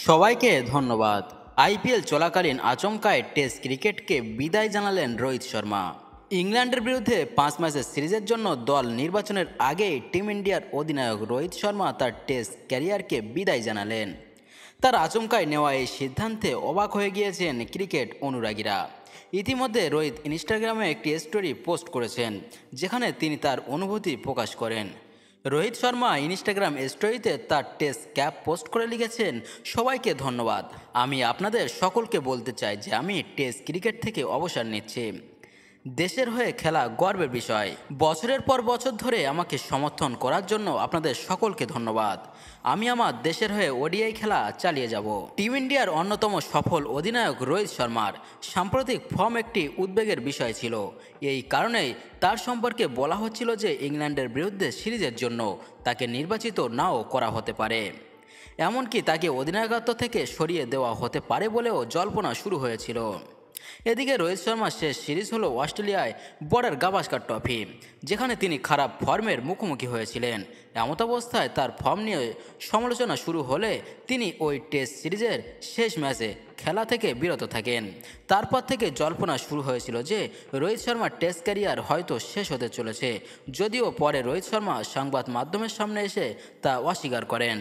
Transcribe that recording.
সবাইকে ধন্যবাদ। আইপিএল চলাকালীন আচমকায় টেস্ট ক্রিকেটকে বিদায় জানালেন রোহিত শর্মা। ইংল্যান্ডের বিরুদ্ধে 5 ম্যাচের সিরিজের জন্য দল নির্বাচনের আগেই টিম ইন্ডিয়ার অধিনায়ক রোহিত শর্মা তার টেস্ট ক্যারিয়ারকে বিদায় জানালেন। তার আচমকায় নেওয়া এই সিদ্ধান্তে অবাক হয়ে গিয়েছেন ক্রিকেট অনুরাগীরা। ইতিমধ্যে রোহিত ইনস্টাগ্রামে একটি স্টোরি পোস্ট করেছেন, যেখানে তিনি তার অনুভূতি প্রকাশ করেন। রোহিত শর্মা ইনস্টাগ্রাম স্টোরিতে তার টেস্ট ক্যাপ পোস্ট করে লিখেছেন, সবাইকে ধন্যবাদ। আমি আপনাদের সকলকে বলতে চাই যে আমি টেস্ট ক্রিকেট থেকে অবসর নিচ্ছি। দেশের হয়ে খেলা গর্বের বিষয়। বছরের পর বছর ধরে আমাকে সমর্থন করার জন্য আপনাদের সকলকে ধন্যবাদ। আমি আমার দেশের হয়ে ওডিআই খেলা চালিয়ে যাব। টিম ইন্ডিয়ার অন্যতম সফল অধিনায়ক রোহিত শর্মার সাম্প্রতিক ফর্ম একটি উদ্বেগের বিষয় ছিল। এই কারণেই তার সম্পর্কে বলা হচ্ছিল যে ইংল্যান্ডের বিরুদ্ধে সিরিজের জন্য তাকে নির্বাচিত নাও করা হতে পারে। এমনকি তাকে অধিনায়কত্ব থেকে সরিয়ে দেওয়া হতে পারে বলেও জল্পনা শুরু হয়েছিল। এদিকে রোহিত শর্মার শেষ সিরিজ হলো অস্ট্রেলিয়ায় বর্ডার গাভাস্কার ট্রফি, যেখানে তিনি খারাপ ফর্মের মুখোমুখি হয়েছিলেন। এমত অবস্থায় তার ফর্ম নিয়ে সমালোচনা শুরু হলে তিনি ওই টেস্ট সিরিজের শেষ ম্যাচে খেলা থেকে বিরত থাকেন। তারপর থেকে জল্পনা শুরু হয়েছিল যে রোহিত শর্মার টেস্ট ক্যারিয়ার হয়তো শেষ হতে চলেছে, যদিও পরে রোহিত শর্মা সংবাদ মাধ্যমের সামনে এসে তা অস্বীকার করেন।